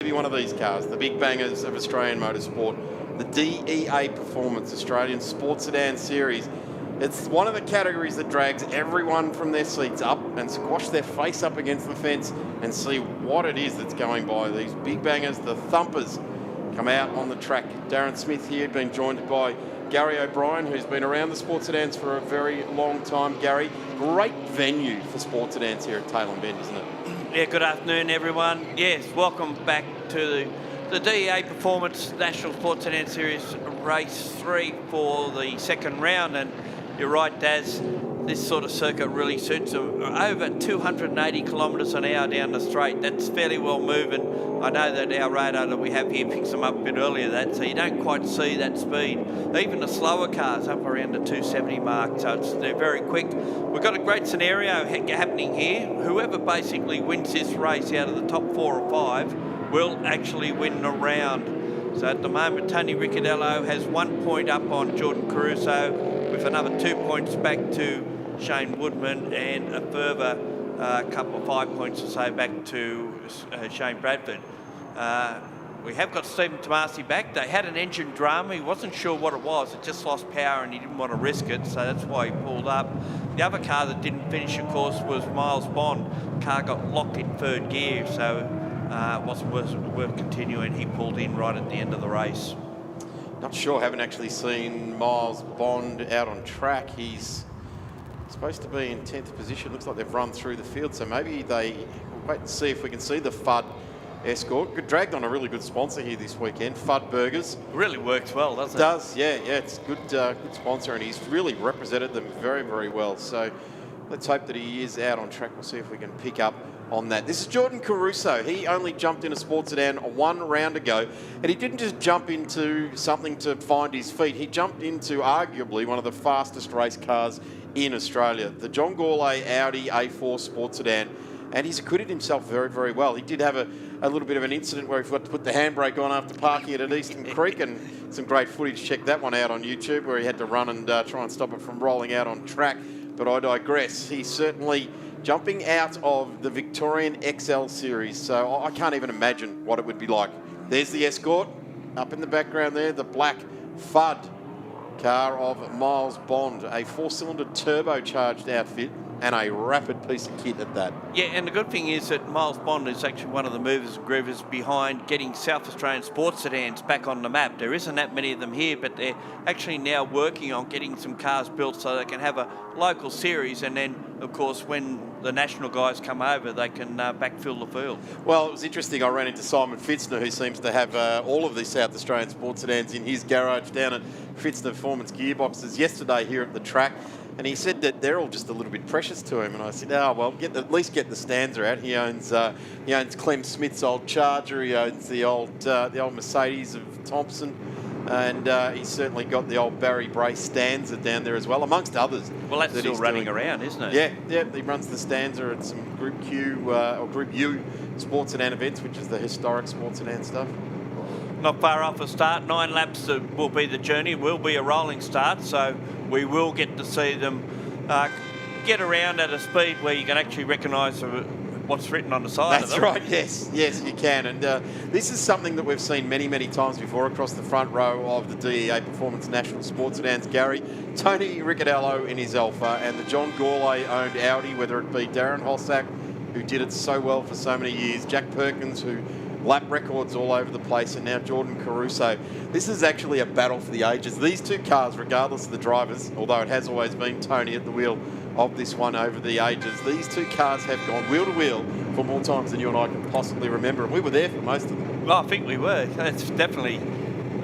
Be one of these cars, the big bangers of Australian motorsport, the DEA Performance Australian Sports Sedan Series. It's one of the categories that drags everyone from their seats up and squash their face up against the fence and see what it is that's going by. These big bangers, the thumpers, come out on the track. Darren Smith here, been joined by Gary O'Brien, who's been around the sports sedans for a very long time. Gary, great venue for sports sedans here at Tailem Bend, isn't it? Yeah, good afternoon, everyone. Yes, welcome back to the DEA Performance National Sports Sedan Series Race 3 for the second round. And you're right, Daz, this sort of circuit really suits them. Over 280 kilometres an hour down the straight. That's fairly well moving. I know that our radar that we have here picks them up a bit earlier than that, so you don't quite see that speed. Even the slower cars up around the 270 mark, so they're very quick. We've got a great scenario happening here. Whoever basically wins this race out of the top 4 or 5 will actually win the round. So at the moment, Tony Ricciardello has 1 point up on Jordan Caruso, with another 2 points back to Shane Woodman, and a further couple of 5 points or so back to Shane Bradford. We have got Stephen Tomasi back. They had an engine drama. He wasn't sure what it was. It just lost power and he didn't want to risk it, so that's why he pulled up. The other car that didn't finish, of course, was Miles Bond. The car got locked in third gear, so it wasn't worth continuing. He pulled in right at the end of the race. Not sure, haven't actually seen Miles Bond out on track. He's supposed to be in 10th position. Looks like they've run through the field, so maybe we'll wait and see if we can see the FUD Escort. Dragged on a really good sponsor here this weekend, FUD Burgers. Really works well, doesn't it? Does, yeah, it's good sponsor, and he's really represented them very, very well. So let's hope that he is out on track. We'll see if we can pick up on that. This is Jordan Caruso. He only jumped in a sports sedan 1 round ago, and he didn't just jump into something to find his feet. He jumped into arguably one of the fastest race cars in Australia, the John Gourlay Audi A4 sports sedan, and he's acquitted himself very, very well. He did have a little bit of an incident where he forgot to put the handbrake on after parking it at Eastern Creek, and some great footage. Check that one out on YouTube, where he had to run and try and stop it from rolling out on track. But I digress. He's certainly jumping out of the Victorian XL Series, so I can't even imagine what it would be like. There's the Escort up in the background there, the black FUD car of Miles Bond, a 4-cylinder turbocharged outfit, and a rapid piece of kit at that. Yeah, and the good thing is that Miles Bond is actually one of the movers and groovers behind getting South Australian sports sedans back on the map. There isn't that many of them here, but they're actually now working on getting some cars built so they can have a local series, and then, of course, when the national guys come over, they can backfill the field. Well, it was interesting. I ran into Simon Fitzner, who seems to have all of the South Australian sports sedans in his garage down at Fitzner Performance Gearboxes yesterday here at the track. And he said that they're all just a little bit precious to him. And I said, oh, well, at least get the Stanza out. He owns Clem Smith's old Charger. He owns the old Mercedes of Thompson. And he's certainly got the old Barry Bray Stanza down there as well, amongst others. Well, that's still running around, isn't it? Yeah. He runs the Stanza at some Group Q or Group U sports sedan events, which is the historic sports sedan stuff. Not far off a start. 9 laps will be the journey. It will be a rolling start, so we will get to see them get around at a speed where you can actually recognise what's written on the side of them. That's right, yes, you can. And this is something that we've seen many, many times before across the front row of the DEA Performance National Sports Sedans. Gary, Tony Ricciardello in his Alpha, and the John Gourlay-owned Audi, whether it be Darren Holsack, who did it so well for so many years, Jack Perkins, who lap records all over the place, and now Jordan Caruso. This is actually a battle for the ages. These two cars, regardless of the drivers, although it has always been Tony at the wheel of this one over the ages, these two cars have gone wheel to wheel for more times than you and I can possibly remember, and we were there for most of them. Well, I think we were. That's definitely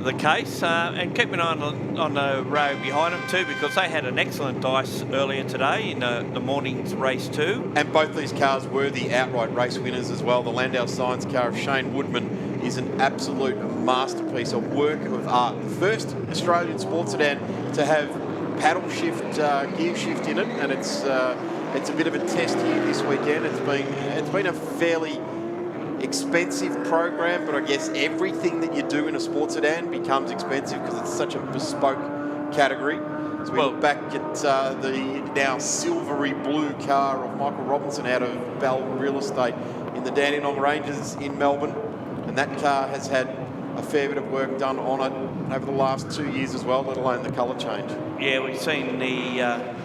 the case. And keep an eye on the row behind them too, because they had an excellent dice earlier today in the morning's race 2. And both these cars were the outright race winners as well. The Landau Science car of Shane Woodman is an absolute masterpiece, a work of art. The first Australian sports sedan to have paddle shift, gear shift in it, and it's a bit of a test here this weekend. It's been a fairly expensive program, but I guess everything that you do in a sports sedan becomes expensive because it's such a bespoke category. So we look back at the now silvery blue car of Michael Robinson out of Bell Real Estate in the Dandenong Ranges in Melbourne. and that car has had a fair bit of work done on it over the last 2 years as well, let alone the colour change. Yeah, we've seen the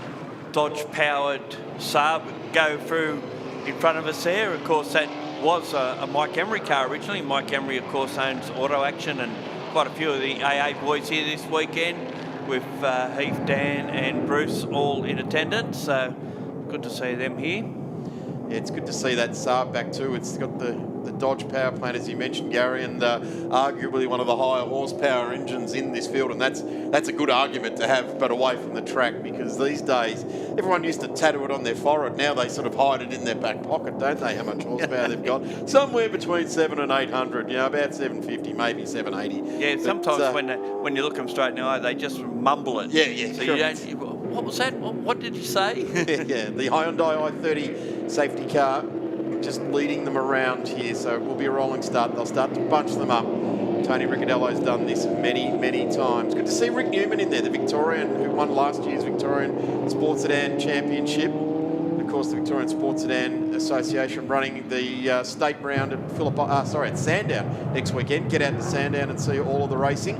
Dodge-powered Saab go through in front of us there. Of course, that was a Mike Emery car originally. Mike Emery, of course, owns Auto Action, and quite a few of the AA boys here this weekend with Heath, Dan and Bruce all in attendance. So good to see them here. Yeah, it's good to see that Saab back too. It's got the Dodge power plant, as you mentioned, Gary, and arguably one of the higher horsepower engines in this field, and that's a good argument to have, but away from the track, because these days everyone used to tattoo it on their forehead. Now they sort of hide it in their back pocket, don't they? How much horsepower they've got? Somewhere between 700 and 800. You know, about 750, maybe 780. Yeah, sometimes when you look them straight in the eye, they just mumble it. Yeah. So you don't. What was that? What did you say? Yeah, the Hyundai i30 safety car just leading them around here, so it will be a rolling start. They'll start to bunch them up. Tony Ricciardello's done this many times. Good to see Rick Newman in there, the Victorian who won last year's Victorian Sports Sedan Championship. And of course, the Victorian Sports Sedan Association running the state round at Sandown next weekend. Get out to Sandown and see all of the racing.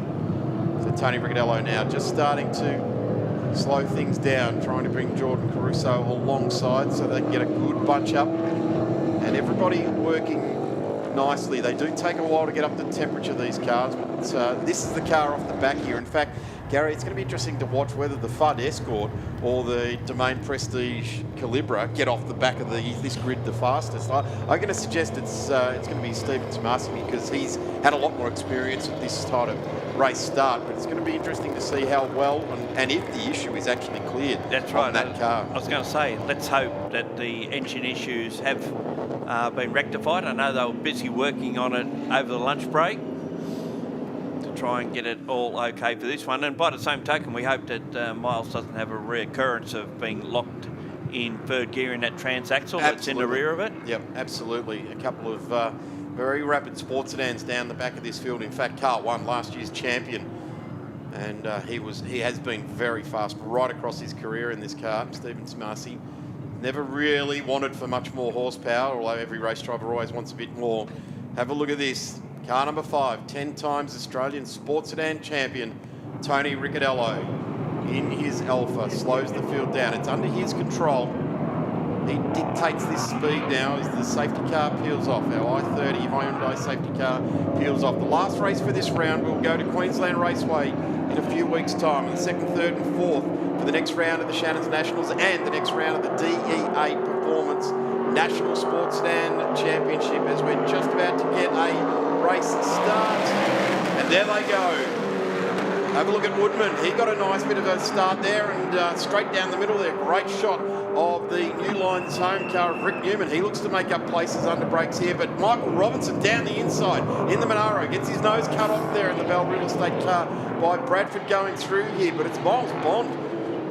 So Tony Ricciardello now just starting to slow things down, trying to bring Jordan Caruso alongside so they can get a good bunch up. And everybody working nicely. They do take a while to get up to temperature, these cars, but this is the car off the back here. In fact, Gary, it's going to be interesting to watch whether the FUD Escort or the Domain Prestige Calibra get off the back of this grid the fastest. I'm going to suggest it's going to be Stephen Tomasi, because he's had a lot more experience with this type of race start, but it's going to be interesting to see how well and if the issue is actually cleared. That's right. On that car. I was going to say, let's hope that the engine issues have been rectified. I know they were busy working on it over the lunch break to try and get it all okay for this one. And by the same token, we hope that Miles doesn't have a reoccurrence of being locked in third gear in that transaxle that's in the rear of it. Yep, absolutely. A couple of very rapid sports sedans down the back of this field. In fact, Car won last year's champion, and he has been very fast right across his career in this car. Stephen Tomasi never really wanted for much more horsepower, although every race driver always wants a bit more. Have a look at this. Car number 5, 10 times Australian sports sedan champion, Tony Ricciardello, in his Alpha, slows the field down. It's under his control. He dictates this speed now as the safety car peels off. Our i30 Hyundai safety car peels off. The last race for this round will go to Queensland Raceway in a few weeks' time. The 2nd, 3rd and 4th for the next round of the Shannon's Nationals and the next round of the DEA Performance National Sports Sedan Championship, as we're just about to get a race start. And there they go. Have a look at Woodman. He got a nice bit of a start there, and straight down the middle there. Great shot of the New Lines home car of Rick Newman. He looks to make up places under brakes here, but Michael Robinson down the inside in the Monaro gets his nose cut off there in the Bell Real Estate car by Bradford going through here, but it's Miles Bond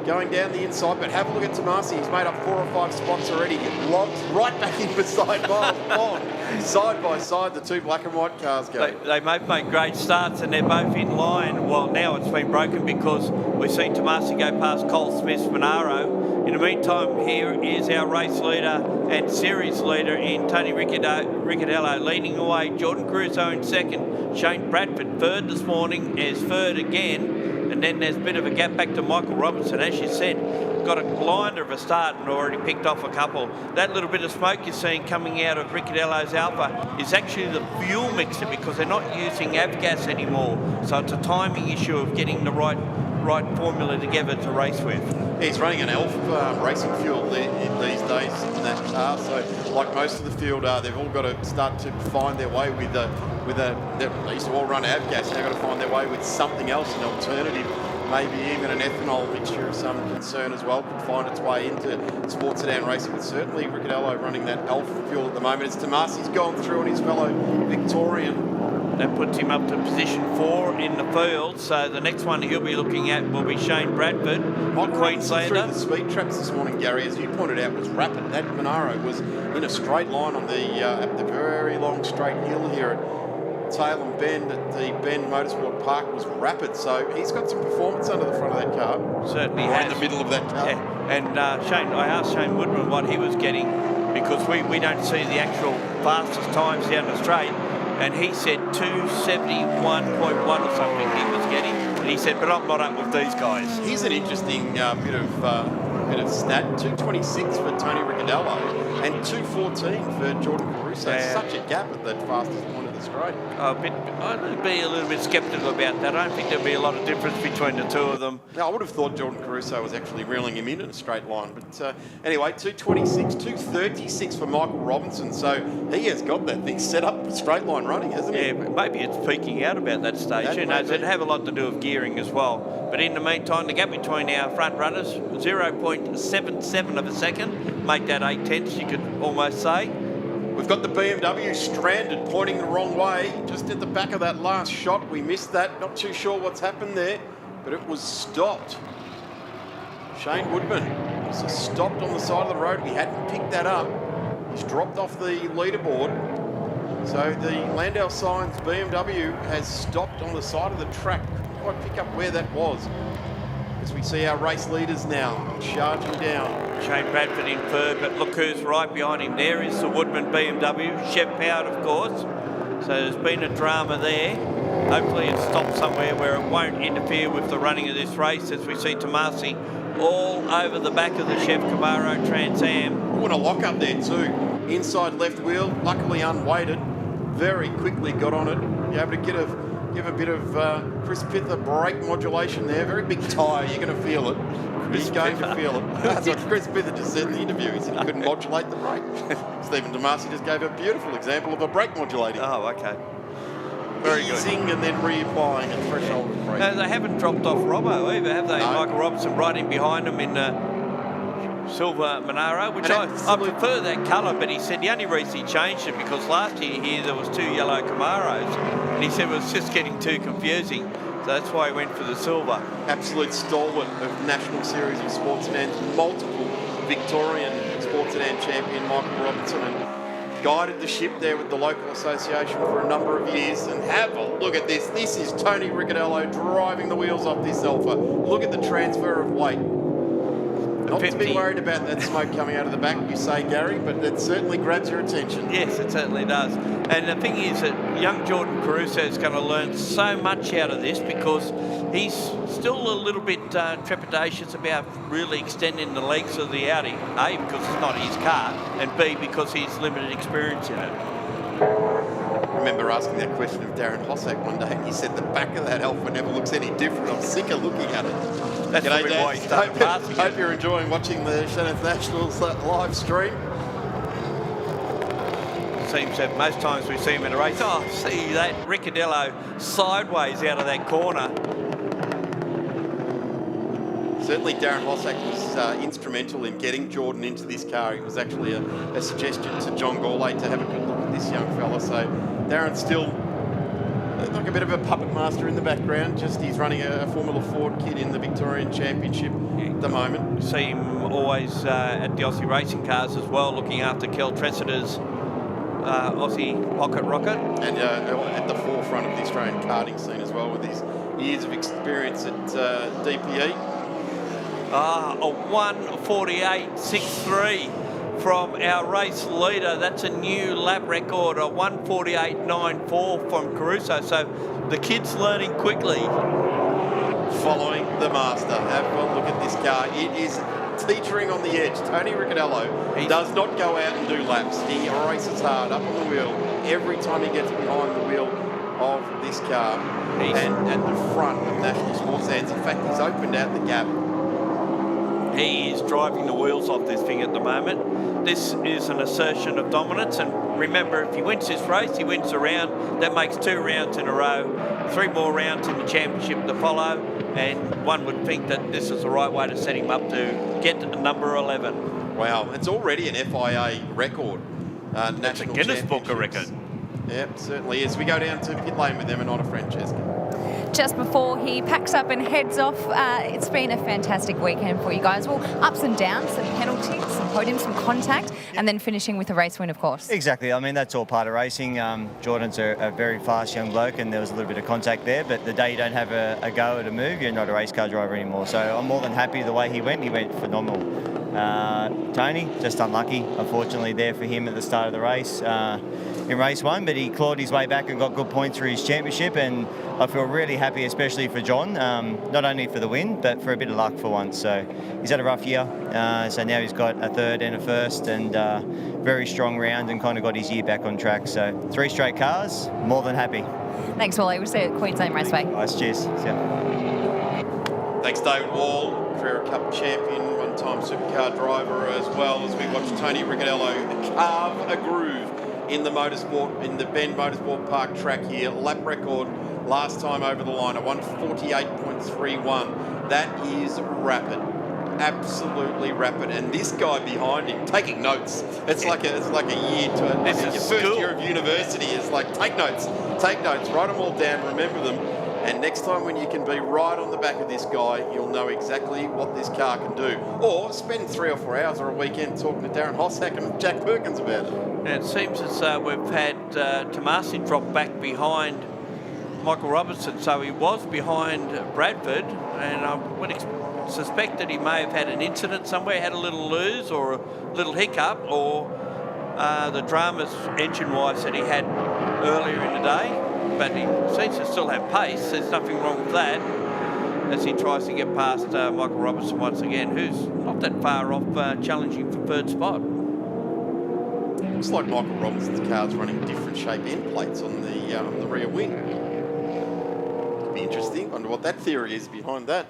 going down the inside. But have a look at Tomasi. He's made up 4 or 5 spots already. Locked right back in beside Miles Bond. Side by side, the 2 black and white cars go. They both make great starts, and they're both in line. Well, now it's been broken because we've seen Tomasi go past Cole Smith's Monaro. In the meantime, here is our race leader and series leader in Tony Ricciardello, leading away. Jordan Caruso in 2nd. Shane Bradford 3rd this morning, is 3rd again. And then there's a bit of a gap back to Michael Robinson. As you said, got a blinder of a start and already picked off a couple. That little bit of smoke you're seeing coming out of Ricciardello's Alpha is actually the fuel mixer, because they're not using avgas anymore. So it's a timing issue of getting the right formula together to race with. He's running an ELF racing fuel in these days in that car. So like most of the field, they've all got to start to find their way with they used to all run avgas. They've got to find their way with something else, an alternative. Maybe even an ethanol mixture of some concern as well could find its way into sports sedan racing. But certainly Ricciardello running that ELF fuel at the moment. As Tomasi's gone through on his fellow Victorian. That puts him up to position 4 in the field. So the next one he'll be looking at will be Shane Bradford, Queenslander. Through the speed traps this morning, Gary, as you pointed out, was rapid. That Monaro was in a straight line on the very long straight hill here at Tailem Bend at the Bend Motorsport Park. Was rapid, so he's got some performance under the front of that car. Certainly right has. in the middle of that car. Yeah. And I asked Shane Woodman what he was getting, because we don't see the actual fastest times down the straight. and he said 271.1 or something he was getting. And he said, but I'm not up with these guys. Here's an interesting bit of stat. 226 for Tony Ricciardello and 214 for Jordan Caruso. Yeah. Such a gap at the fastest point of the straight. I'd be a little bit sceptical about that. I don't think there'll be a lot of difference between the two of them. Now, I would have thought Jordan Caruso was actually reeling him in a straight line. But anyway, 226, 236 for Michael Robinson. So he has got that thing set up for straight line running, hasn't he? Yeah, but maybe it's peaking out about that stage. That Who may knows? be. It'd have a lot to do with gearing as well. But in the meantime, the gap between our front runners, 0.77 of a second. Make that 8/10, you could almost say. We've got the BMW stranded, pointing the wrong way. Just at the back of that last shot, we missed that. Not too sure what's happened there, but it was stopped. Shane Woodman was stopped on the side of the road. We hadn't picked that up. He's dropped off the leaderboard. So the Landau Signs BMW has stopped on the side of the track. Couldn't quite pick up where that was. As we see our race leaders now charging down. Shane Bradford in third, but look who's right behind him. There is the Woodman BMW, Chev Powered, of course. So there's been a drama there. Hopefully it stops somewhere where it won't interfere with the running of this race, as we see Tomasi all over the back of the Chev Camaro Trans Am. Oh, and a lock up there too. Inside left wheel, luckily unweighted. Very quickly got on it. Be able to give a bit of Chris Pither brake modulation there. Very big tyre, you're going to feel it. He's going to feel it. That's what Chris Pither just said in the interview. He said he couldn't modulate the brake. Stephen Tomasi just gave a beautiful example of a brake modulating. Oh, okay. Very good. Easing and then reapplying a threshold of brake. No, they haven't dropped off Robbo either, have they? No. Michael Robinson right in behind them in silver Monaro, which I prefer that colour, but he said the only reason he changed it because last year here there was 2 yellow Camaros, and he said it was just getting too confusing, so that's why he went for the silver. Absolute stalwart of National Series of Sports Sedans, multiple Victorian Sports Sedan champion Michael Robinson, and guided the ship there with the local association for a number of years. And have a look at this. This is Tony Ricciardello driving the wheels off this Alpha. Look at the transfer of weight. Not to be worried about that smoke coming out of the back, you say, Gary, but it certainly grabs your attention. Yes, it certainly does. And the thing is that young Jordan Caruso is going to learn so much out of this because he's still a little bit trepidatious about really extending the legs of the Audi. A, because it's not his car, and B, because he's limited experience in it. I remember asking that question of Darren Hossack one day, and he said the back of that Alpha never looks any different. I'm sick of looking at it. That's probably why he started passing it. Hope you're enjoying watching the Shannon's Nationals live stream. Seems that most times we see him in a race. Oh, see that Ricciardello sideways out of that corner. Certainly Darren Hossack was instrumental in getting Jordan into this car. It was actually a suggestion to John Gourlay to have a good look at this young fella. So Darren's still like a bit of a puppet master in the background. Just he's running a Formula Ford kid in the Victorian Championship at the moment. You see him always at the Aussie Racing Cars as well, looking after Kel Tressiter's Aussie Pocket Rocket. And at the forefront of the Australian karting scene as well, with his years of experience at DPE. A 1:48.63 from our race leader. That's a new lap record, a 1:48.94 from Caruso. So the kid's learning quickly. Following the master. Have a look at this car. It is teetering on the edge. Tony Ricciardello does not go out and do laps. He races hard up on the wheel every time he gets behind the wheel of this car and at the front of National Sports Sedans. In fact, he's opened out the gap. He is driving the wheels off this thing at the moment. This is an assertion of dominance, and remember, if he wins this race, he wins a round. That makes 2 rounds in a row, 3 more rounds in the championship to follow, and one would think that this is the right way to set him up to get to number 11. Wow, it's already an FIA record. It's a Guinness Book of record. Yep, certainly is. We go down to pit lane with Emma Francesca. Just before he packs up and heads off, it's been a fantastic weekend for you guys. Well, ups and downs, some penalties, some podiums, some contact, and then finishing with a race win, of course. Exactly. I mean, that's all part of racing. Jordan's a very fast young bloke, and there was a little bit of contact there, but the day you don't have a go at a move, you're not a race car driver anymore. So I'm more than happy the way he went. He went phenomenal. Tony, just unlucky, unfortunately, there for him at the start of the race. in race 1, but he clawed his way back and got good points for his championship, and I feel really happy, especially for John, not only for the win, but for a bit of luck for once. So he's had a rough year, so now he's got a third and a first, and very strong round, and kind of got his year back on track. So 3 straight cars, more than happy. Thanks, Wally. We'll see you at Queensland Raceway. Nice, cheers. See ya. Thanks, David Wall, Carrera Cup champion, one-time supercar driver, as well as we watch Tony Ricciardello carve a groove in the Bend Motorsport Park track here. Lap record last time over the line, a 1:48.31. That is rapid, absolutely rapid. And this guy behind him taking notes. It's like a year to This your is first school. year of university. It's like take notes, write them all down, remember them. And next time when you can be right on the back of this guy, you'll know exactly what this car can do. Or spend 3 or 4 hours or a weekend talking to Darren Hossack and Jack Perkins about it. And it seems as though we've had Tomasi drop back behind Michael Robertson, so he was behind Bradford, and I would suspect that he may have had an incident somewhere, had a little lose or a little hiccup, or the dramas engine-wise that he had earlier in the day. But he seems to still have pace. There's nothing wrong with that as he tries to get past Michael Robertson once again, who's not that far off challenging for third spot. Looks like Michael Robinson's car's running different shape end plates on the rear wing. Could be interesting. Wonder what that theory is behind that.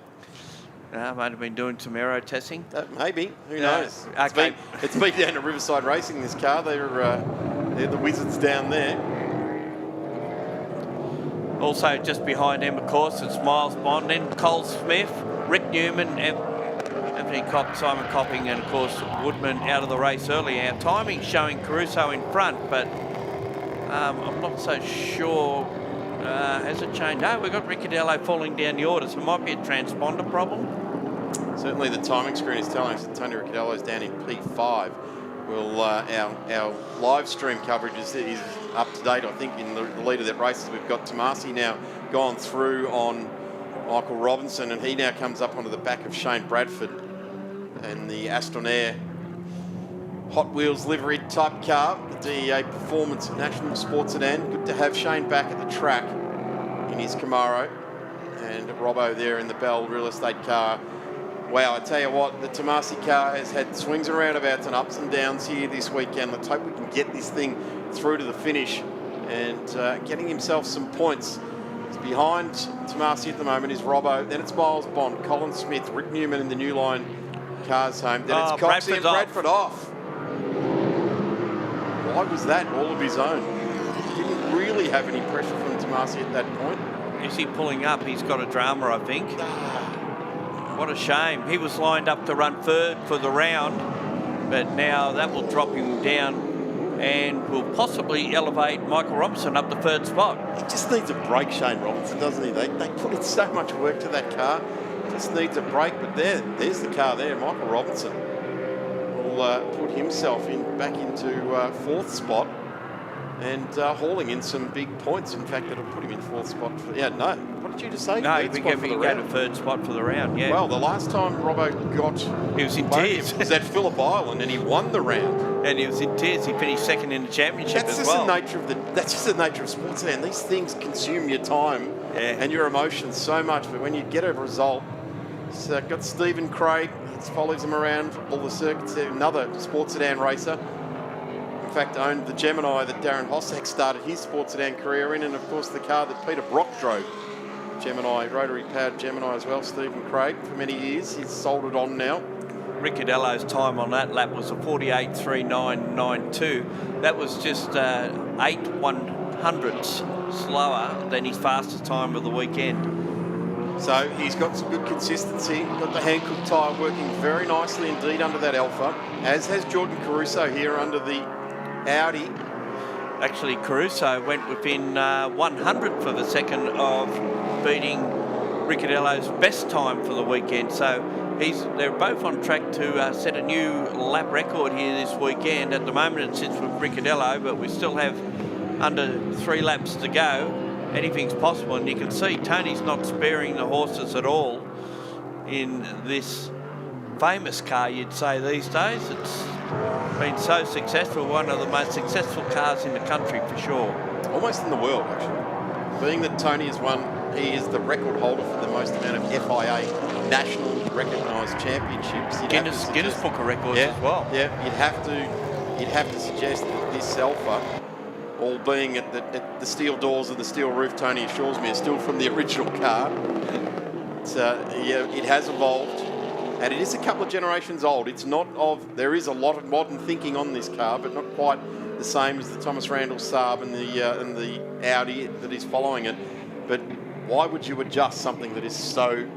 Might have been doing some aero testing. Maybe. Who Yeah, knows? okay. It's been down to Riverside Racing, this car. They're the wizards down there. Also just behind him, of course, it's Miles Bond, then Cole Smith, Rick Newman, Anthony Copp, Simon Copping, and of course Woodman out of the race early. Our timing showing Caruso in front, but I'm not so sure. Has it changed? No, we've got Ricciardello falling down the order, so it might be a transponder problem. Certainly the timing screen is telling us that Tony Ricciardello is down in P5. Well, our live stream coverage is up to date, I think, in the lead of that races. We've got Tomasi now gone through on Michael Robinson, and he now comes up onto the back of Shane Bradford and the Aston Air Hot Wheels livery type car, the DEA Performance National Sports Sedan. Good to have Shane back at the track in his Camaro, and Robbo there in the Bell Real Estate car. Wow, I tell you what, the Tomasi car has had swings and roundabouts and ups and downs here this weekend. Let's hope we can get this thing through to the finish and getting himself some points. It's behind Tomasi at the moment is Robbo, then it's Miles Bond, Colin Smith, Rick Newman in the New Line cars home, then it's Coxie and Bradford off. Why was that all of his own? Didn't really have any pressure from Tomasi at that point. Is he pulling up? He's got a drama, I think. What a shame. He was lined up to run third for the round, but now that will drop him down and will possibly elevate Michael Robinson up the third spot. He just needs a break, Shane Robinson, doesn't he? They put in so much work to that car. Just needs a break, but there's the car there. Michael Robinson will put himself back into fourth spot and hauling in some big points. In fact, it'll put him in fourth spot. What did you just say? No, Third he spot for the can go round. to third spot for the round, yeah. Well, the last time Robbo got he was in away tears. was at Phillip Island, and he won the round. And he was in tears. He finished second in the championship That's as just well. that's just the nature of sports, and these things consume your time and your emotions so much. But when you get a result, it's got Stephen Craig, follows him around all the circuits there, another sports sedan racer. In fact, owned the Gemini that Darren Hossack started his sports sedan career in, and of course the car that Peter Brock drove. Gemini, rotary powered Gemini as well, Stephen Craig, for many years. He's sold it on now. Ricciardello's time on that lap was a 48.3992. That was just 8 100ths slower than his fastest time of the weekend. So he's got some good consistency. Got the Hankook tyre working very nicely indeed under that Alpha, as has Jordan Caruso here under the Audi. Actually, Caruso went within 100th of a second of beating Ricciardello's best time for the weekend. So they're both on track to set a new lap record here this weekend. At the moment it sits with Ricciardello, but we still have under 3 laps to go. Anything's possible, and you can see Tony's not sparing the horses at all in this famous car, you'd say, these days. It's been so successful, one of the most successful cars in the country for sure. Almost in the world, actually. Being that Tony has won, he is the record holder for the most amount of FIA national recognised championships. Guinness Book of Records as well. Yeah, you'd have to suggest that this Alpha, all being at the steel doors and the steel roof, Tony assures me, is still from the original car. It has evolved, and it is a couple of generations old. It's not of. There is a lot of modern thinking on this car, but not quite the same as the Thomas Randall Saab and the Audi that is following it. But why would you adjust something that is so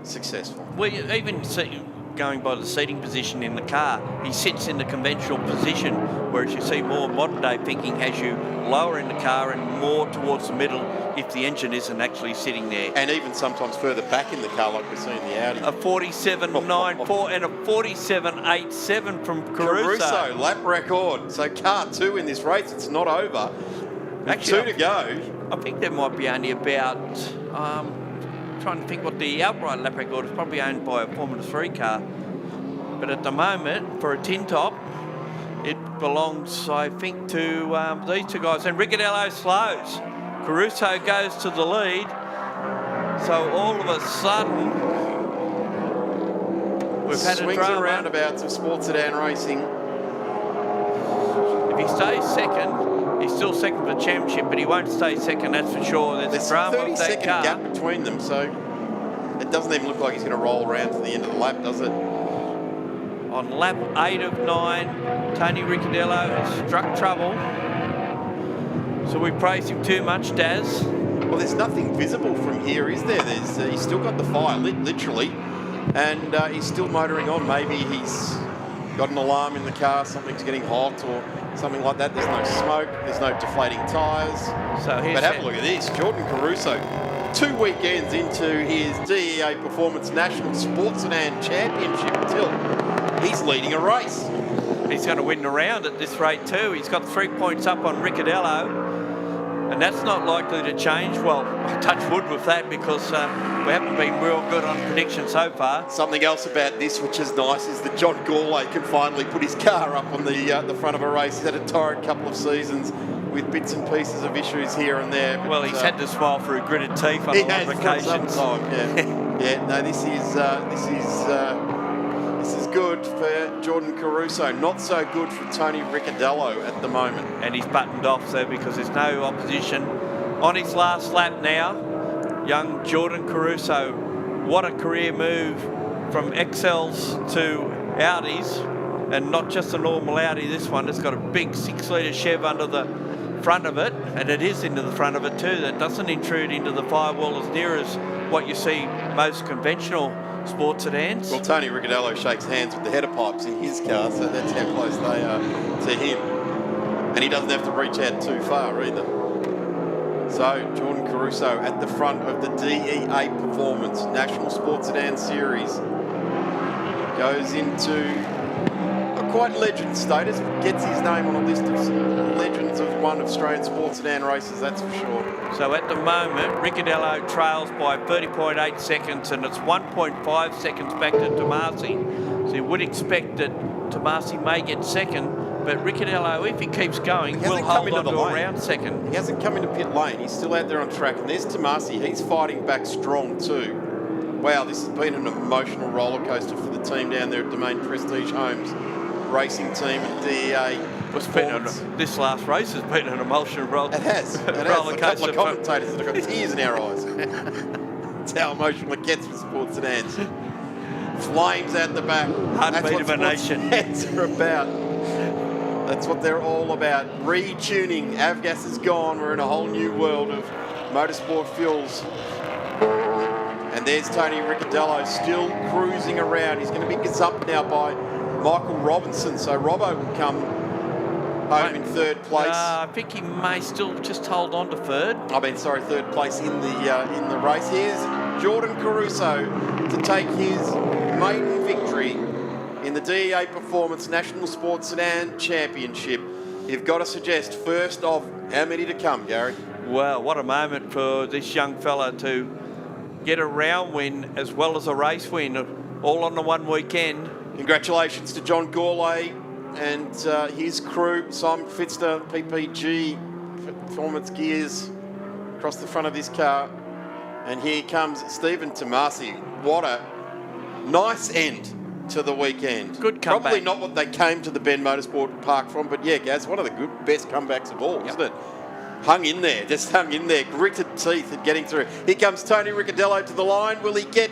successful? Well, you even see, going by the seating position in the car, he sits in the conventional position, whereas you see more modern day thinking has you lower in the car and more towards the middle if the engine isn't actually sitting there. And even sometimes further back in the car, like we see in the Audi. A 47.94 and a 47.87 from Caruso. Lap record. So car 2 in this race, it's not over. Actually, 2 to go. I think there might be only about, trying to think what the outright lap record is, probably owned by a Formula 3 car. But at the moment, for a tin top, it belongs, I think, to these two guys. And Ricciardello slows. Caruso goes to the lead. So all of a sudden, we've had a Swings drama. and roundabouts of sports sedan racing. If he stays second, he's still second for the championship, but he won't stay second, that's for sure. There's a drama a of that 30-second car. gap between them, so it doesn't even look like he's going to roll around to the end of the lap, does it? On lap 8 of 9, Tony Ricciardello has struck trouble. So we praise him too much, Daz. Well, there's nothing visible from here, is there? He's still got the fire lit, literally, and he's still motoring on. Maybe he's got an alarm in the car, something's getting hot or something like that. There's no smoke, there's no deflating tyres. So But have a look at this, Jordan Caruso, 2 weekends into his DEA Performance National Sports Sedan Championship until he's leading a race. He's going to win the round at this rate too. He's got 3 points up on Ricciardello, and that's not likely to change. Well, I touch wood with that because we haven't been real good on prediction so far. Something else about this which is nice is that John Gourlay can finally put his car up on the front of a race. He's had a torrid couple of seasons with bits and pieces of issues here and there. But, Well, he's had to smile through gritted teeth on a lot of occasions. No, this is good for Jordan Caruso. Not so good for Tony Ricciardello at the moment. And he's buttoned off there because there's no opposition. On his last lap now, young Jordan Caruso. What a career move from XLs to Audis, and not just a normal Audi, this one. It's got a big 6-litre Chev under the front of it, and it is into the front of it too. That doesn't intrude into the firewall as near as what you see most conventional sports sedans. Well, Tony Ricciardello shakes hands with the header pipes in his car, so that's how close they are to him. And he doesn't have to reach out too far either. So, Jordan Caruso at the front of the DEA Performance National Sports Sedan Series. Goes into a quite legend status, gets his name on a list of some legends of one Australian sports sedan races, that's for sure. So at the moment, Ricciardello trails by 30.8 seconds, and it's 1.5 seconds back to Tomasi. So you would expect that Tomasi may get second, but Ricciardello, if he keeps going, will hold on to around second. He hasn't come into pit lane, he's still out there on track, and there's Tomasi, he's fighting back strong too. Wow, this has been an emotional roller coaster for the team down there at Domain Prestige Homes racing team at DEA. This last race has been an emotional roller coaster. It has. A couple of commentators that have got tears in our eyes. That's how emotional it gets for sports sedans. Flames out the back. Heartbeat of a nation. That's what sports sedans are about. That's what they're all about. Retuning. Avgas is gone. We're in a whole new world of motorsport fuels. And there's Tony Ricciardello still cruising around. He's going to be gazumped now by Michael Robinson. So Robbo will come home in third place. I think he may still just hold on to third. Third place in the race. Here's Jordan Caruso to take his maiden victory in the DEA Performance National Sports Sedan Championship. You've got to suggest first of how many to come, Gary? Well, what a moment for this young fella to get a round win as well as a race win, all on the one weekend. Congratulations to John Gourlay and his crew, Simon Fitzner, PPG, Performance Gears, across the front of this car. And here comes Stephen Tomasi. What a nice end to the weekend. Good comeback. Probably not what they came to the Ben Motorsport Park from, but yeah, Gaz, one of the best comebacks of all, isn't it? Hung in there, gritted teeth at getting through. Here comes Tony Ricciardello to the line. Will he get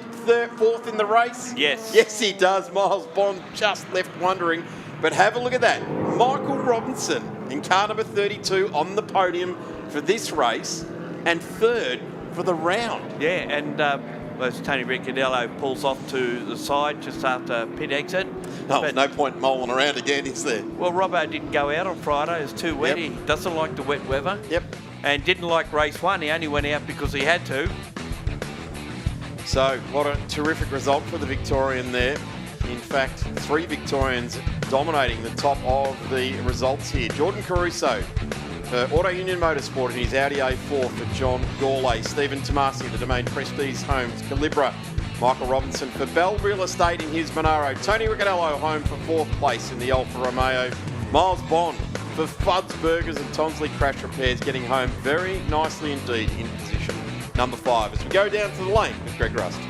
fourth in the race? Yes. Yes, he does. Miles Bond just left wondering. But have a look at that. Michael Robinson in car number 32 on the podium for this race and third for the round. Yeah, and as Tony Ricciardello pulls off to the side just after pit exit. No, there's no point mulling around again, is there? Well, Robbo didn't go out on Friday. It was too wet. Yep. He doesn't like the wet weather. Yep. And didn't like race 1. He only went out because he had to. So, what a terrific result for the Victorian there. In fact, 3 Victorians dominating the top of the results here. Jordan Caruso for Auto Union Motorsport in his Audi A4 for John Gourlay. Stephen Tomasi, the Domain Prestige Homes Calibra. Michael Robinson for Bell Real Estate in his Monaro. Tony Ricciardello home for 4th place in the Alfa Romeo. Miles Bond for Fudd's Burgers and Tonsley Crash Repairs, getting home very nicely indeed in position number 5. As we go down to the lane with Greg Rust.